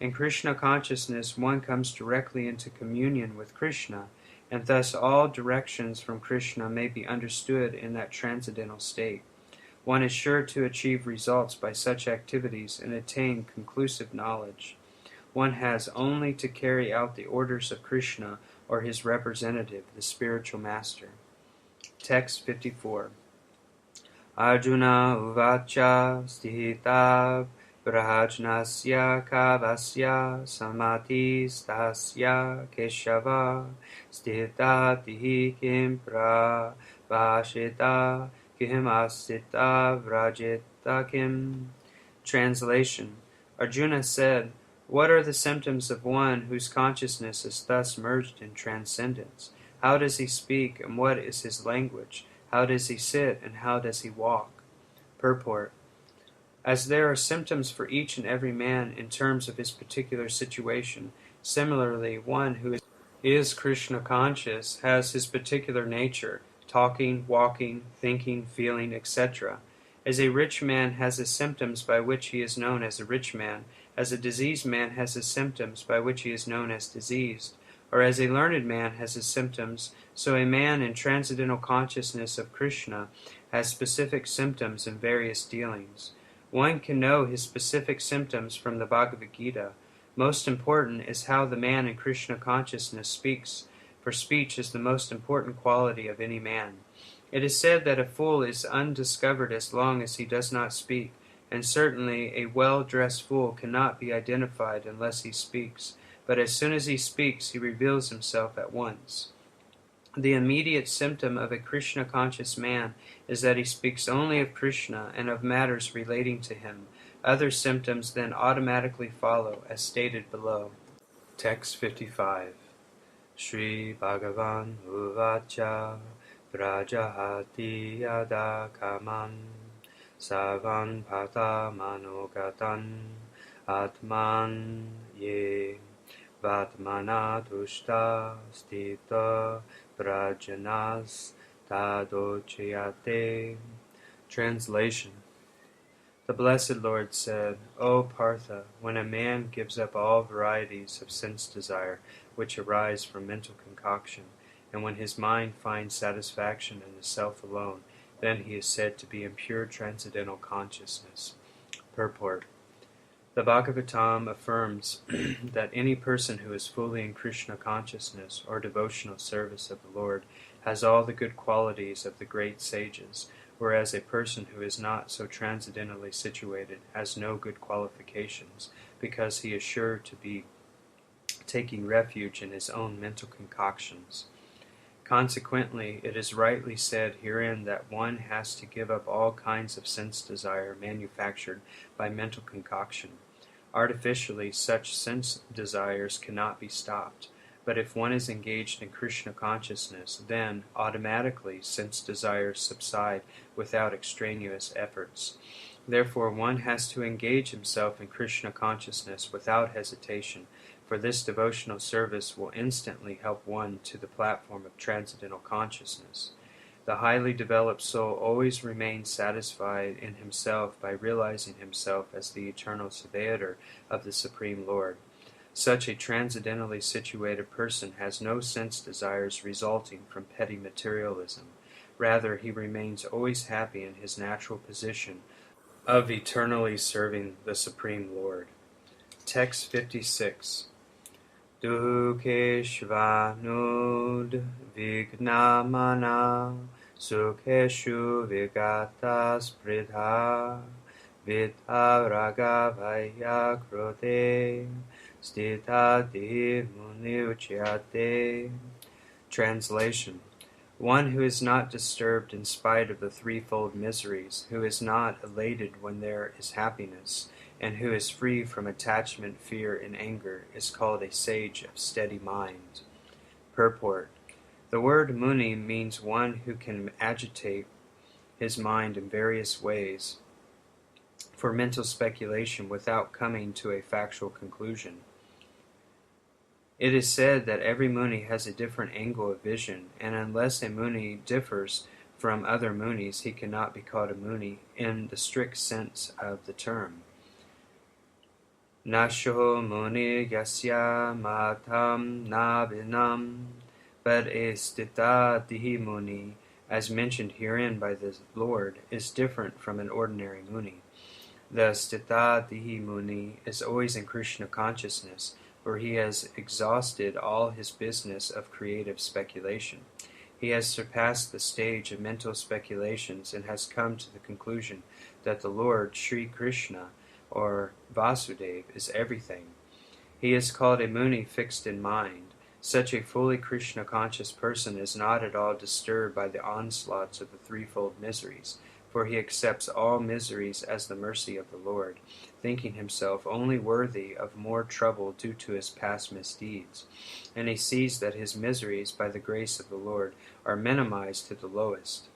In Krishna consciousness, one comes directly into communion with Krishna, and thus all directions from Krishna may be understood in that transcendental state. One is sure to achieve results by such activities and attain conclusive knowledge. One has only to carry out the orders of Krishna or his representative, the spiritual master. Text 54. Arjuna uvacha stihita brahajnasya kavasya samati stasya keshava stihita tihi kim prabhashita kim asita vrajita kim. Translation. Arjuna said, "What are the symptoms of one whose consciousness is thus merged in transcendence? How does he speak, and what is his language? How does he sit, and how does he walk?" Purport. As there are symptoms for each and every man in terms of his particular situation, similarly, one who is Krishna conscious has his particular nature, talking, walking, thinking, feeling, etc. As a rich man has his symptoms by which he is known as a rich man, as a diseased man has his symptoms by which he is known as diseased, or as a learned man has his symptoms, so a man in transcendental consciousness of Krishna has specific symptoms in various dealings. One can know his specific symptoms from the Bhagavad Gita. Most important is how the man in Krishna consciousness speaks, for speech is the most important quality of any man. It is said that a fool is undiscovered as long as he does not speak, and certainly a well-dressed fool cannot be identified unless he speaks, but as soon as he speaks, he reveals himself at once. The immediate symptom of a Krishna-conscious man is that he speaks only of Krishna and of matters relating to him. Other symptoms then automatically follow, as stated below. Text 55. Shri Bhagavan Uvacha Prajahati Yada Kaman Savan Pata Manogatan Atman Ye Vatmana Tushta Stita Prajanas Tadochayate. Translation. The Blessed Lord said, "O Partha, when a man gives up all varieties of sense desire which arise from mental concoction, and when his mind finds satisfaction in the self alone, then he is said to be in pure transcendental consciousness." Purport. The Bhagavatam affirms that any person who is fully in Krishna consciousness or devotional service of the Lord has all the good qualities of the great sages, whereas a person who is not so transcendentally situated has no good qualifications, because he is sure to be taking refuge in his own mental concoctions. Consequently, it is rightly said herein that one has to give up all kinds of sense desire manufactured by mental concoction. Artificially, such sense desires cannot be stopped, but if one is engaged in Krishna consciousness, then, automatically, sense desires subside without extraneous efforts. Therefore, one has to engage himself in Krishna consciousness without hesitation, for this devotional service will instantly help one to the platform of transcendental consciousness. The highly developed soul always remains satisfied in himself by realizing himself as the eternal surveyor of the Supreme Lord. Such a transcendentally situated person has no sense desires resulting from petty materialism. Rather, he remains always happy in his natural position of eternally serving the Supreme Lord. Text 56. Dukeshvanud vignamana sukheshu vigata spridha vitaragavaya krode stitati muniuchyate. Translation. One who is not disturbed in spite of the threefold miseries, who is not elated when there is happiness, and who is free from attachment, fear, and anger, is called a sage of steady mind. Purport. The word muni means one who can agitate his mind in various ways for mental speculation without coming to a factual conclusion. It is said that every muni has a different angle of vision, and unless a muni differs from other munis, he cannot be called a muni in the strict sense of the term. Nasho muni yasya matam nabinam, but a stita dihi muni, as mentioned herein by the Lord, is different from an ordinary muni. The stita dihi muni is always in Krishna consciousness, for he has exhausted all his business of creative speculation. He has surpassed the stage of mental speculations and has come to the conclusion that the Lord, Sri Krishna, or Vasudeva, is everything. He is called a Muni fixed in mind. Such a fully Krishna-conscious person is not at all disturbed by the onslaughts of the threefold miseries, for he accepts all miseries as the mercy of the Lord, thinking himself only worthy of more trouble due to his past misdeeds, and he sees that his miseries, by the grace of the Lord, are minimized to the lowest.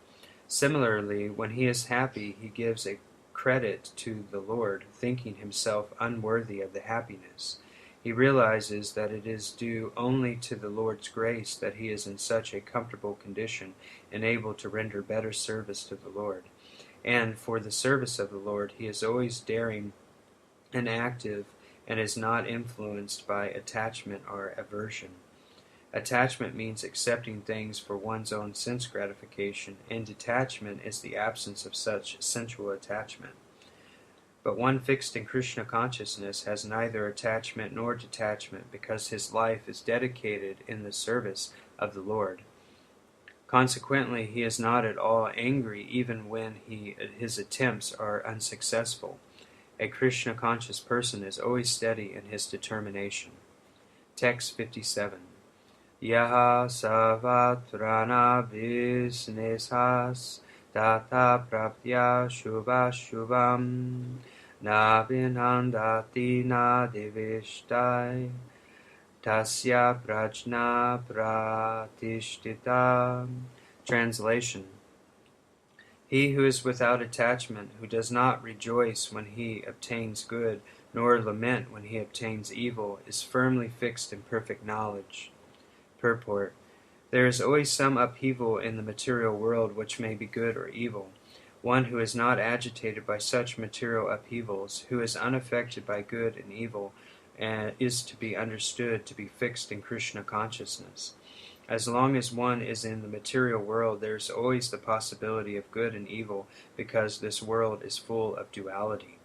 Similarly, when he is happy, he gives a credit to the Lord, thinking himself unworthy of the happiness. He realizes that it is due only to the Lord's grace that he is in such a comfortable condition and able to render better service to the Lord. And for the service of the Lord, he is always daring and active and is not influenced by attachment or aversion. Attachment means accepting things for one's own sense gratification, and detachment is the absence of such sensual attachment. But one fixed in Krishna consciousness has neither attachment nor detachment, because his life is dedicated in the service of the Lord. Consequently, he is not at all angry even when his attempts are unsuccessful. A Krishna conscious person is always steady in his determination. Text 57. Yaha savatrana visnesas tata prapya shubha shubham na vinandati na devishtai tasya prajna pratishtita. Translation. He who is without attachment, who does not rejoice when he obtains good, nor lament when he obtains evil, is firmly fixed in perfect knowledge. Purport. There is always some upheaval in the material world which may be good or evil. One who is not agitated by such material upheavals, who is unaffected by good and evil, is to be understood to be fixed in Krishna consciousness. As long as one is in the material world, there is always the possibility of good and evil, because this world is full of duality.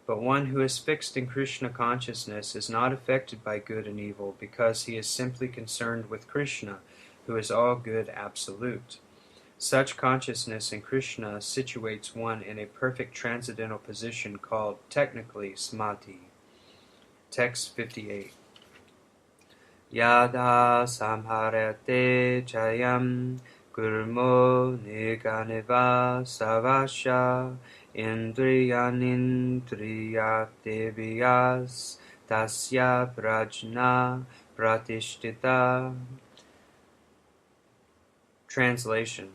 But one who is fixed in Krishna consciousness is not affected by good and evil, because he is simply concerned with Krishna, who is all good absolute. Such consciousness in Krishna situates one in a perfect transcendental position called technically samadhi. Text 58. Yada samharate chayam gurmo niganeva savasya indriyanindriyateviyas tasya prajna pratishtita. Translation.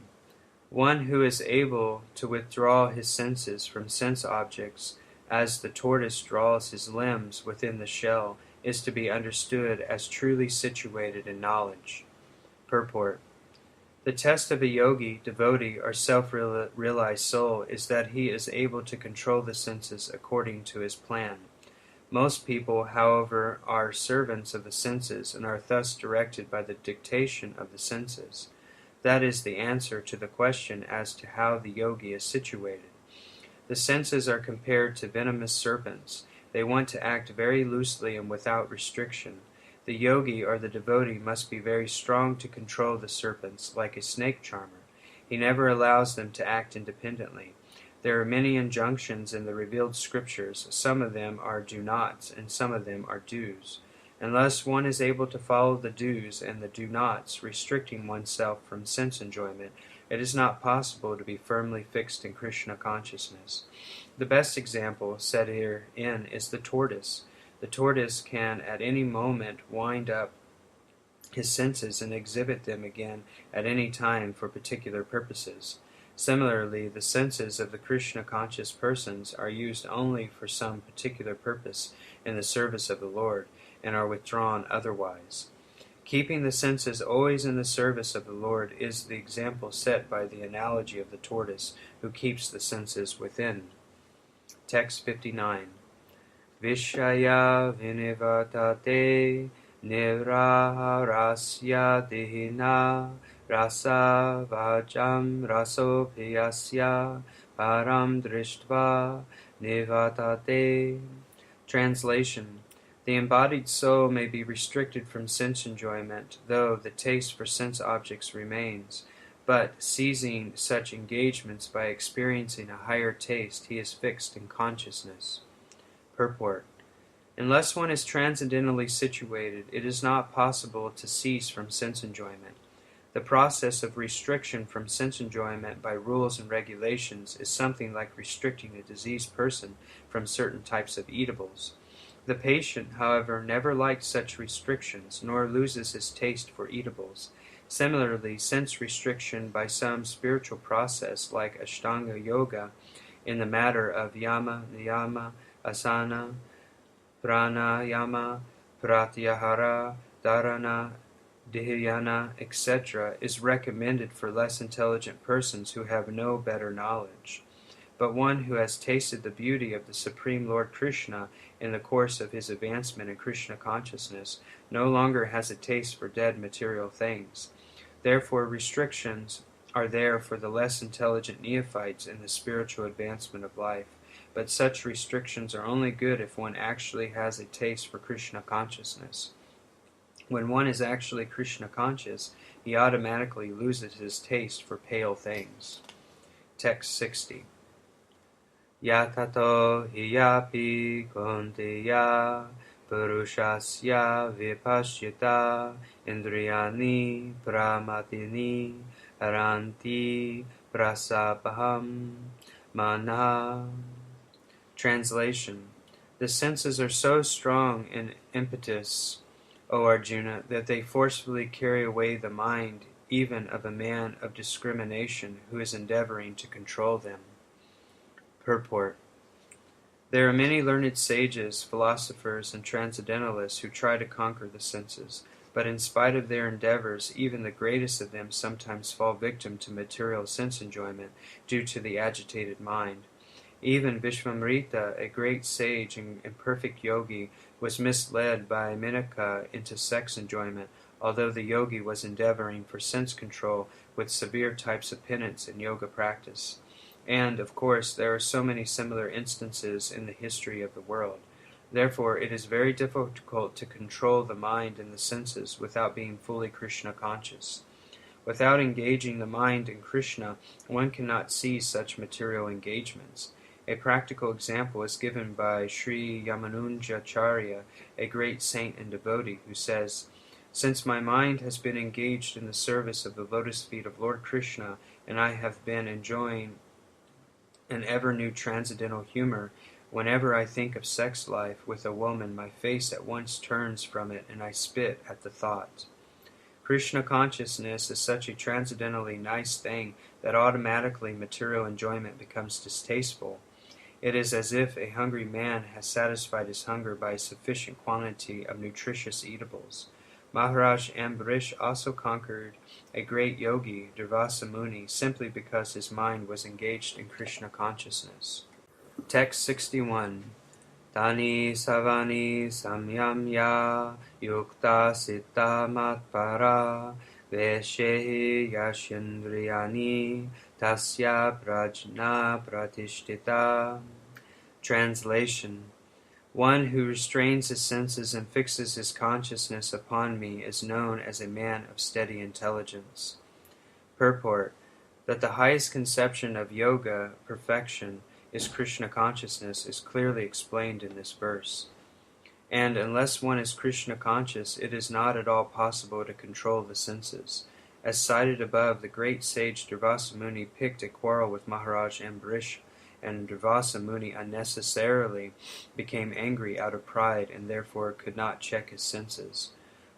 One who is able to withdraw his senses from sense objects, as the tortoise draws his limbs within the shell, is to be understood as truly situated in knowledge. Purport. The test of a yogi, devotee, or self-realized soul is that he is able to control the senses according to his plan. Most people, however, are servants of the senses and are thus directed by the dictation of the senses. That is the answer to the question as to how the yogi is situated. The senses are compared to venomous serpents. They want to act very loosely and without restriction. The yogi or the devotee must be very strong to control the serpents, like a snake charmer. He never allows them to act independently. There are many injunctions in the revealed scriptures. Some of them are do nots, and some of them are do's. Unless one is able to follow the do's and the do nots, restricting oneself from sense enjoyment, it is not possible to be firmly fixed in Krishna consciousness. The best example set herein is the tortoise. The tortoise can at any moment wind up his senses and exhibit them again at any time for particular purposes. Similarly, the senses of the Krishna-conscious persons are used only for some particular purpose in the service of the Lord, and are withdrawn otherwise. Keeping the senses always in the service of the Lord is the example set by the analogy of the tortoise, who keeps the senses within. Text 59. Vishaya vinivatate nirarasya dihina rasa vajam rasopiyasya param drishtva nivatate. Translation: the embodied soul may be restricted from sense enjoyment, though the taste for sense objects remains. But, seizing such engagements by experiencing a higher taste, he is fixed in consciousness. Purport: unless one is transcendentally situated, it is not possible to cease from sense enjoyment. The process of restriction from sense enjoyment by rules and regulations is something like restricting a diseased person from certain types of eatables. The patient, however, never likes such restrictions, nor loses his taste for eatables. Similarly, sense restriction by some spiritual process like Ashtanga Yoga in the matter of yama, niyama, asana, pranayama, pratyahara, dharana, dhyana, etc., is recommended for less intelligent persons who have no better knowledge. But one who has tasted the beauty of the Supreme Lord Krishna in the course of his advancement in Krishna consciousness no longer has a taste for dead material things. Therefore, restrictions are there for the less intelligent neophytes in the spiritual advancement of life. But such restrictions are only good if one actually has a taste for Krishna consciousness. When one is actually Krishna conscious, he automatically loses his taste for pale things. Text 60. Yatato hiyapi konteya purushasya vipashyata indriyani pramatini aranti prasapaham mana. Translation: the senses are so strong in impetus, O Arjuna, that they forcefully carry away the mind even of a man of discrimination who is endeavoring to control them. Purport: there are many learned sages, philosophers, and transcendentalists who try to conquer the senses, but in spite of their endeavors, even the greatest of them sometimes fall victim to material sense enjoyment due to the agitated mind. Even Vishvamrita, a great sage and perfect yogi, was misled by Menaka into sex enjoyment, although the yogi was endeavoring for sense control with severe types of penance and yoga practice. And, of course, there are so many similar instances in the history of the world. Therefore, it is very difficult to control the mind and the senses without being fully Krishna conscious. Without engaging the mind in Krishna, one cannot see such material engagements. A practical example is given by Sri Yamunanjacharya, a great saint and devotee, who says, since my mind has been engaged in the service of the lotus feet of Lord Krishna, and I have been enjoying an ever-new transcendental humor, whenever I think of sex life with a woman, my face at once turns from it, and I spit at the thought. Krishna consciousness is such a transcendentally nice thing that automatically material enjoyment becomes distasteful. It is as if a hungry man has satisfied his hunger by a sufficient quantity of nutritious eatables. Maharaj Ambarish also conquered a great yogi, Durvasa Muni, simply because his mind was engaged in Krishna consciousness. Text 61. Tani savani samyamya yukta siddha matpara veshehi yashendriyani tasya prajna pratishtita. Translation: one who restrains his senses and fixes his consciousness upon me is known as a man of steady intelligence. Purport: that the highest conception of yoga, perfection, is Krishna consciousness is clearly explained in this verse. And unless one is Krishna conscious, it is not at all possible to control the senses. As cited above, the great sage Durvasa Muni picked a quarrel with Maharaj Ambarish, and Durvasa Muni unnecessarily became angry out of pride and therefore could not check his senses.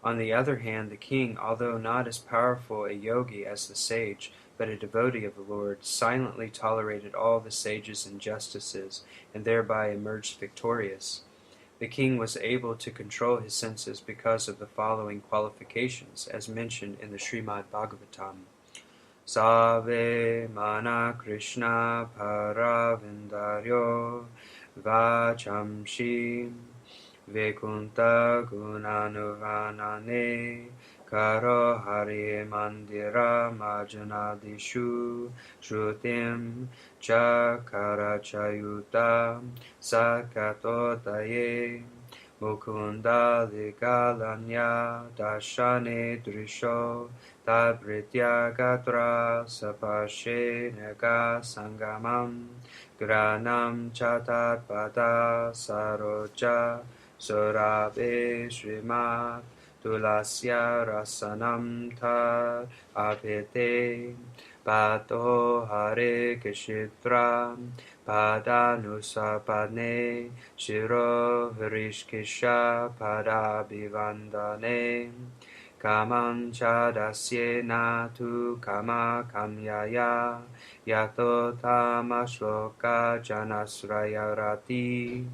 On the other hand, the king, although not as powerful a yogi as the sage, but a devotee of the Lord, silently tolerated all the sage's injustices and thereby emerged victorious. The king was able to control his senses because of the following qualifications, as mentioned in the Srimad Bhagavatam. Save mana Krishna paravindaryo vachamshi Vekunta Gunanuvanane Karo Hari Mandira Majanadishu Shrutim Chakarachayuta Sakato Daye Mukunda Ligalanya Dashane Drisho Tabritya Gatra Sapashe Nega Sangamam Granam Chatat Pada Saroja Surabe Srimat Tulasya Rasanam Tar Apete Pato Hare Kshitra Padanusapane Shiro Hrishkisha Padabhivandane Kamam Chadasyena Tu Kama Kamyaya Yato Tamashloka Janasraya Rati.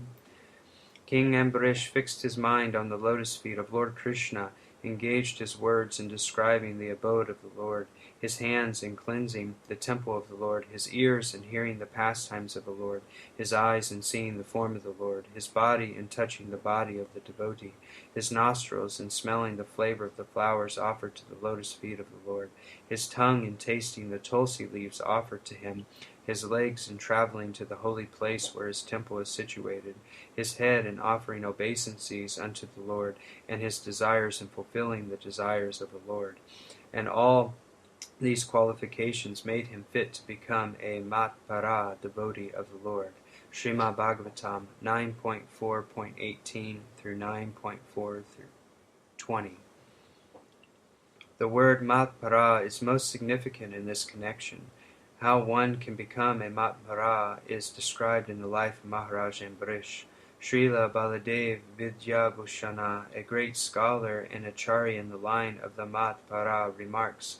King Ambarish fixed his mind on the lotus feet of Lord Krishna, engaged his words in describing the abode of the Lord, his hands in cleansing the temple of the Lord, his ears in hearing the pastimes of the Lord, his eyes in seeing the form of the Lord, his body in touching the body of the devotee, his nostrils in smelling the flavor of the flowers offered to the lotus feet of the Lord, his tongue in tasting the tulsi leaves offered to him, his legs in traveling to the holy place where his temple is situated, his head in offering obeisances unto the Lord, and his desires in fulfilling the desires of the Lord. And all these qualifications made him fit to become a Matpara devotee of the Lord. Srimad Bhagavatam 9.4.18 through 9.4 through 20. The word Matpara is most significant in this connection. How one can become a Matpara is described in the life of Maharaj Ambarish. Srila Baladev Vidyabhushana, a great scholar and acharya in the line of the Matpara, remarks,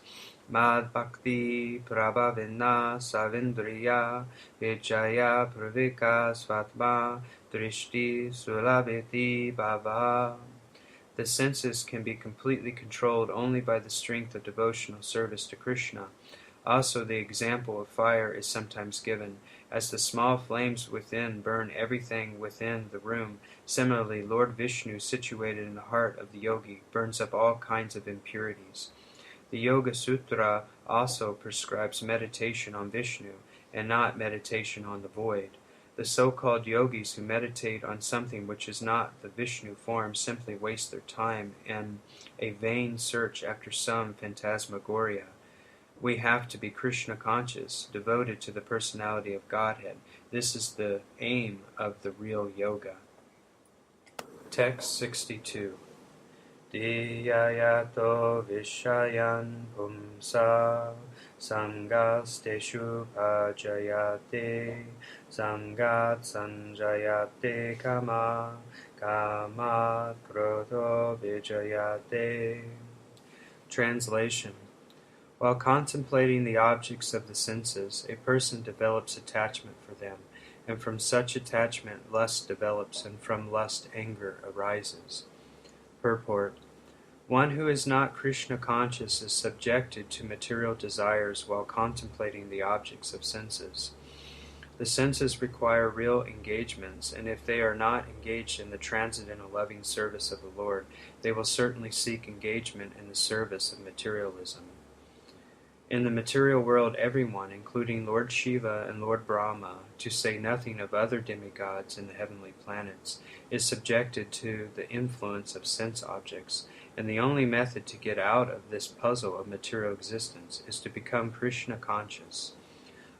Mad Bhakti Prabhavina Savindriya Vijaya Pravika Svatma Drishti Sulabhiti Bhava. The senses can be completely controlled only by the strength of devotional service to Krishna. Also, the example of fire is sometimes given. As the small flames within burn everything within the room, similarly, Lord Vishnu, situated in the heart of the yogi, burns up all kinds of impurities. The Yoga Sutra also prescribes meditation on Vishnu, and not meditation on the void. The so-called yogis who meditate on something which is not the Vishnu form simply waste their time in a vain search after some phantasmagoria. We have to be Krishna conscious, devoted to the personality of Godhead. This is the aim of the real yoga. Text 62. Diyayato Vishayan Pumsa Sangasteshu Pajayate Sangat Sanjayate Kama Kama Krodho Vijayate. Translation. While contemplating the objects of the senses, a person develops attachment for them, and from such attachment lust develops, and from lust anger arises. Purport. One who is not Krishna conscious is subjected to material desires while contemplating the objects of senses. The senses require real engagements, and if they are not engaged in the transcendental loving service of the Lord, they will certainly seek engagement in the service of materialism. In the material world, everyone, including Lord Shiva and Lord Brahma, to say nothing of other demigods in the heavenly planets, is subjected to the influence of sense objects, and the only method to get out of this puzzle of material existence is to become Krishna conscious.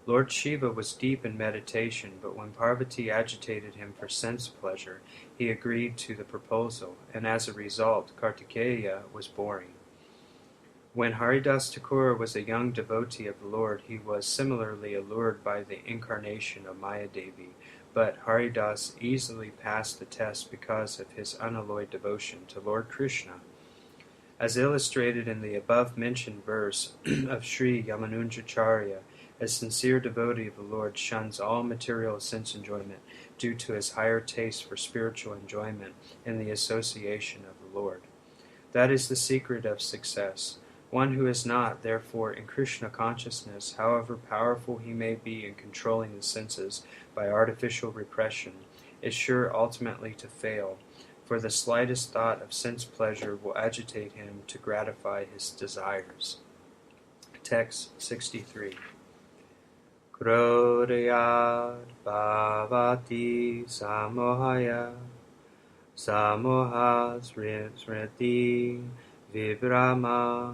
Lord Shiva was deep in meditation, but when Parvati agitated him for sense pleasure, he agreed to the proposal, and as a result, Kartikeya was born. When Haridas Thakur was a young devotee of the Lord, he was similarly allured by the incarnation of Mayadevi, but Haridas easily passed the test because of his unalloyed devotion to Lord Krishna. As illustrated in the above-mentioned verse of Sri Yamunanujacharya, a sincere devotee of the Lord shuns all material sense enjoyment due to his higher taste for spiritual enjoyment and the association of the Lord. That is the secret of success. One who is not, therefore, in Krishna consciousness, however powerful he may be in controlling the senses by artificial repression, is sure ultimately to fail, for the slightest thought of sense pleasure will agitate him to gratify his desires. Text 63. Krodayad bhavati samohaya samoha smriti vibrama